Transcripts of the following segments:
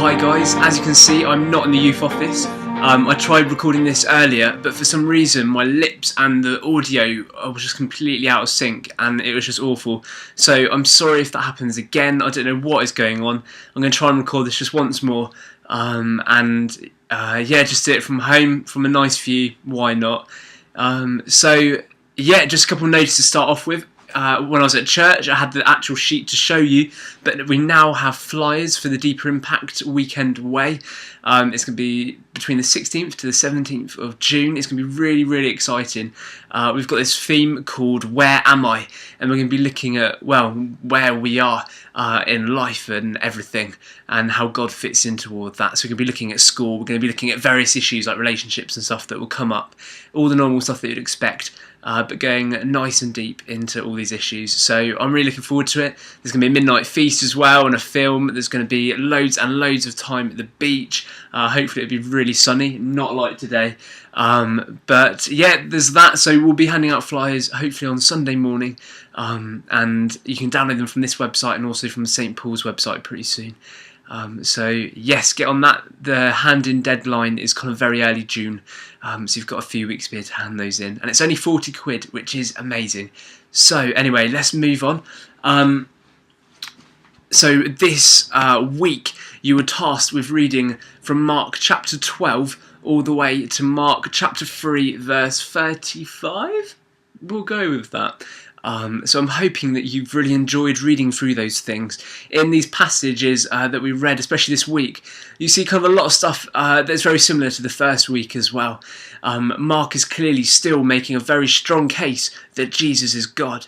Hi guys, as you can see I'm not in the youth office. I tried recording this earlier, but for some reason my lips and the audio was just completely out of sync and it was just awful. So I'm sorry if that happens again. I don't know what is going on. I'm going to try and record this just once more just do it from home, from a nice view, why not? Just a couple of notes to start off with. When I was at church, I had the actual sheet to show you, but we now have flyers for the Deeper Impact weekend away. It's going to be between the 16th to the 17th of June. It's going to be really, really exciting. We've got this theme called Where Am I? And we're going to be looking at, where we are in life and everything, and how God fits into all of that. So we're going to be looking at school, we're going to be looking at various issues like relationships and stuff that will come up, all the normal stuff that you'd expect. But going nice and deep into all these issues. So I'm really looking forward to it. There's going to be a midnight feast as well and a film. There's going to be loads and loads of time at the beach. Hopefully it'll be really sunny, not like today. There's that. So we'll be handing out flyers hopefully on Sunday morning. And you can download them from this website and also from St. Paul's website pretty soon. Get on that. The hand-in deadline is kind of very early June, so you've got a few weeks here to hand those in, and it's only £40, which is amazing. So anyway, let's move on. So this week you were tasked with reading from Mark chapter 12 all the way to Mark chapter 3 verse 35. We'll go with that. So I'm hoping that you've really enjoyed reading through those things. In these passages that we read, especially this week, you see kind of a lot of stuff that's very similar to the first week as well. Mark is clearly still making a very strong case that Jesus is God.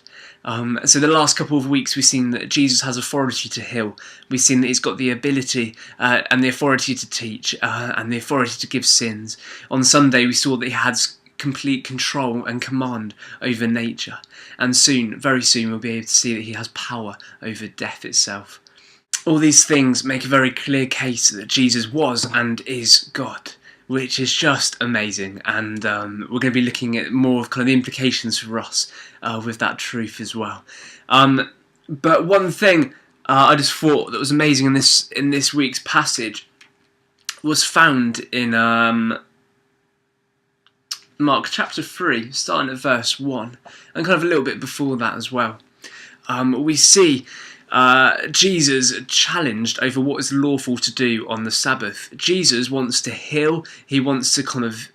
So the last couple of weeks we've seen that Jesus has authority to heal. We've seen that he's got the ability and the authority to teach and the authority to give sins. On Sunday we saw that he had complete control and command over nature, and very soon we'll be able to see that he has power over death itself. All these things make a very clear case that Jesus was and is God, which is just amazing, and we're going to be looking at more of kind of the implications for us with that truth as well. But one thing I just thought that was amazing in this week's passage was found in Mark chapter 3, starting at verse 1, and kind of a little bit before that as well. We see Jesus challenged over what is lawful to do on the Sabbath. Jesus wants to heal, he wants to kind of,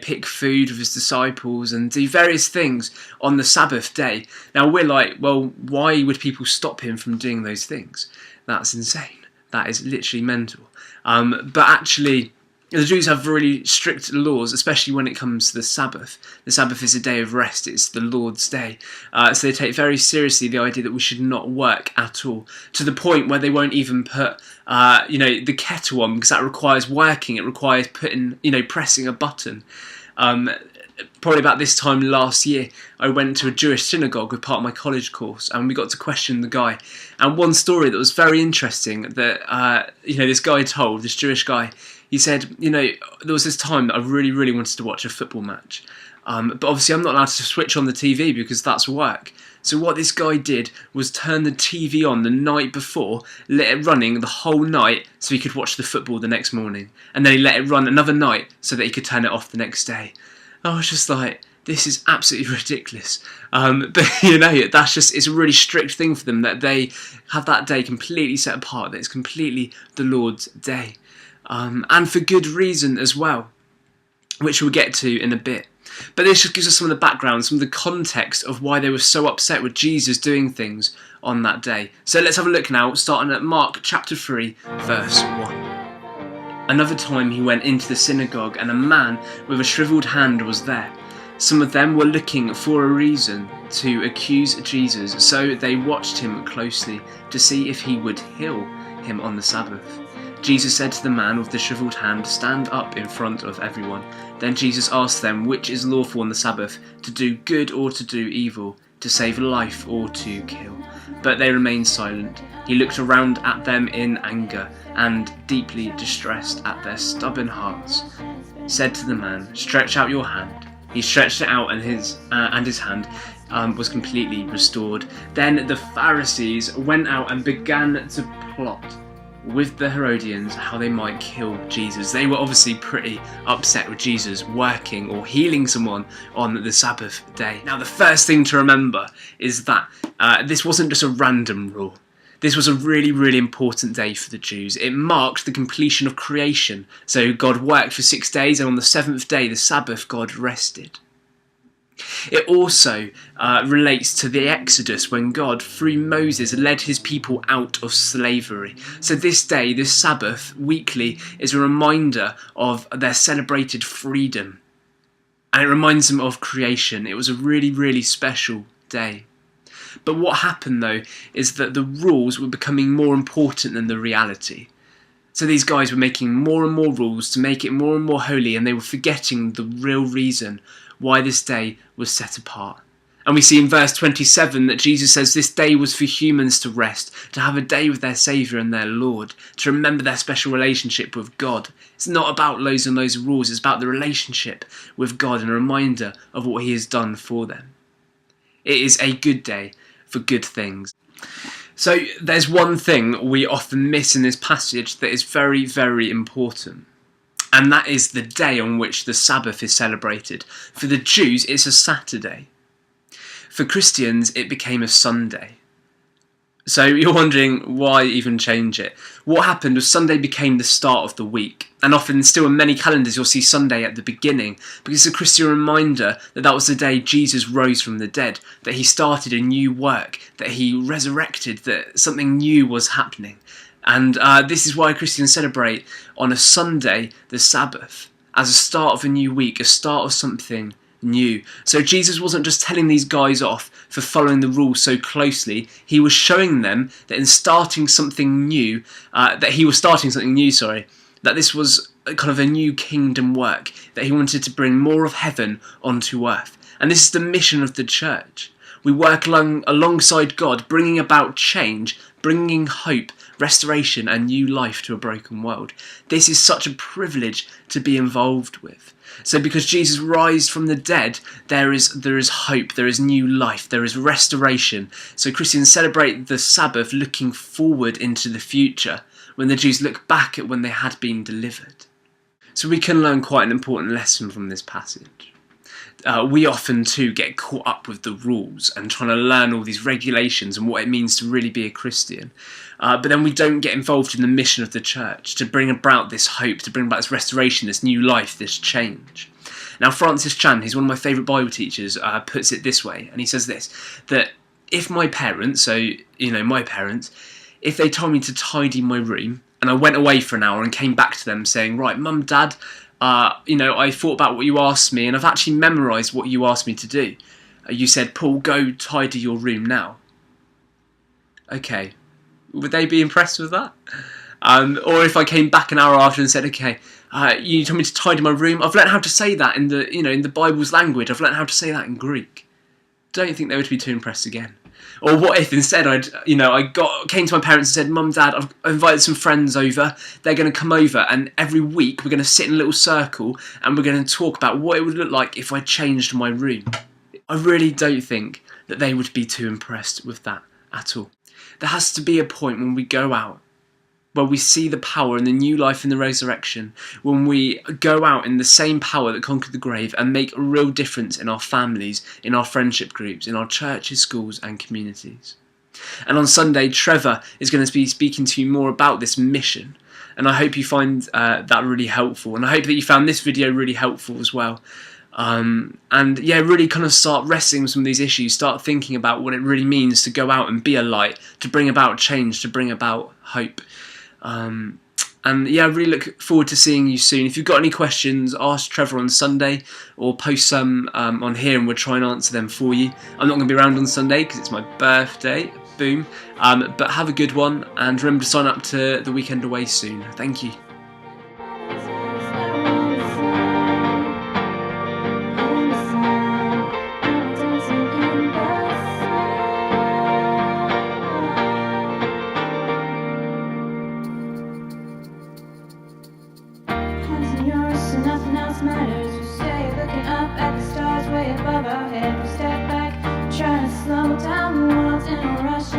pick food with his disciples and do various things on the Sabbath day. Now we're like, well, why would people stop him from doing those things? That's insane. That is literally mental. But actually, the Jews have really strict laws, especially when it comes to the Sabbath. The Sabbath is a day of rest, it's the Lord's day. So they take very seriously the idea that we should not work at all, to the point where they won't even put the kettle on, because that requires working, it requires pressing a button. Probably about this time last year, I went to a Jewish synagogue with part of my college course, and we got to question the guy. And one story that was very interesting that this guy told, this Jewish guy, he said, there was this time that I really, really wanted to watch a football match. But obviously I'm not allowed to switch on the TV because that's work. So what this guy did was turn the TV on the night before, let it running the whole night so he could watch the football the next morning. And then he let it run another night so that he could turn it off the next day. I was just like, this is absolutely ridiculous. But it's a really strict thing for them that they have that day completely set apart, that it's completely the Lord's day. And for good reason as well, which we'll get to in a bit. But this just gives us some of the background, some of the context of why they were so upset with Jesus doing things on that day. So let's have a look now, starting at Mark chapter 3, verse 1. Another time he went into the synagogue, and a man with a shriveled hand was there. Some of them were looking for a reason to accuse Jesus, so they watched him closely to see if he would heal him on the Sabbath. Jesus said to the man with the shriveled hand, "Stand up in front of everyone." Then Jesus asked them, "Which is lawful on the Sabbath, to do good or to do evil, to save life or to kill?" But they remained silent. He looked around at them in anger and, deeply distressed at their stubborn hearts, said to the man, "Stretch out your hand." He stretched it out, and his hand was completely restored. Then the Pharisees went out and began to plot with the Herodians how they might kill Jesus. They were obviously pretty upset with Jesus working or healing someone on the Sabbath day. Now, the first thing to remember is that this wasn't just a random rule. This was a really, really important day for the Jews. It marked the completion of creation. So God worked for 6 days, and on the seventh day, the Sabbath, God rested. It also relates to the Exodus, when God, through Moses, led his people out of slavery. So this day, this Sabbath, weekly, is a reminder of their celebrated freedom. And it reminds them of creation. It was a really, really special day. But what happened, though, is that the rules were becoming more important than the reality. So these guys were making more and more rules to make it more and more holy, and they were forgetting the real reason why this day was set apart. And we see in verse 27 that Jesus says this day was for humans to rest, to have a day with their Saviour and their Lord, to remember their special relationship with God. It's not about loads and loads of rules, it's about the relationship with God and a reminder of what he has done for them. It is a good day for good things. So there's one thing we often miss in this passage that is very, very important. And that is the day on which the Sabbath is celebrated. For the Jews, it's a Saturday. For Christians, it became a Sunday. So you're wondering, why even change it? What happened was Sunday became the start of the week. And often still in many calendars you'll see Sunday at the beginning, because it's a Christian reminder that that was the day Jesus rose from the dead, that he started a new work, that he resurrected, that something new was happening. And this is why Christians celebrate on a Sunday the Sabbath, as a start of a new week, a start of something new. So Jesus wasn't just telling these guys off for following the rules so closely. He was showing them that in starting something new, that this was kind of a new kingdom work, that he wanted to bring more of heaven onto earth. And this is the mission of the church. We work alongside God, bringing about change, bringing hope, restoration and new life to a broken world. This is such a privilege to be involved with. So because Jesus rose from the dead, there is hope, there is new life, there is restoration. So Christians celebrate the Sabbath looking forward into the future, when the Jews look back at when they had been delivered. So we can learn quite an important lesson from this passage. We often too get caught up with the rules and trying to learn all these regulations and what it means to really be a Christian. But then we don't get involved in the mission of the church to bring about this hope, to bring about this restoration, this new life, this change. Now Francis Chan, he's one of my favourite Bible teachers, puts it this way, and he says this, that if my parents, if they told me to tidy my room and I went away for an hour and came back to them saying, right, Mum, Dad, I thought about what you asked me and I've actually memorised what you asked me to do. You said, Paul, go tidy your room now. Okay, would they be impressed with that? Or if I came back an hour after and said, okay, you told me to tidy my room. I've learned how to say that in the Bible's language. I've learned how to say that in Greek. Don't think they would be too impressed again. Or what if instead came to my parents and said, Mum, Dad, I've invited some friends over. They're going to come over, and every week we're going to sit in a little circle and we're going to talk about what it would look like if I changed my room. I really don't think that they would be too impressed with that at all. There has to be a point when we go out, where we see the power and the new life in the resurrection, when we go out in the same power that conquered the grave and make a real difference in our families, in our friendship groups, in our churches, schools and communities. And on Sunday, Trevor is going to be speaking to you more about this mission. And I hope you find that really helpful. And I hope that you found this video really helpful as well. Really kind of start wrestling with some of these issues, start thinking about what it really means to go out and be a light, to bring about change, to bring about hope. I really look forward to seeing you soon. If you've got any questions, ask Trevor on Sunday or post some on here and we'll try and answer them for you. I'm not going to be around on Sunday because it's my birthday, boom. But have a good one and remember to sign up to the Weekend Away soon. Thank you. Nothing else matters. We stay looking up at the stars way above our head. We step back, trying to slow down the world in a rush.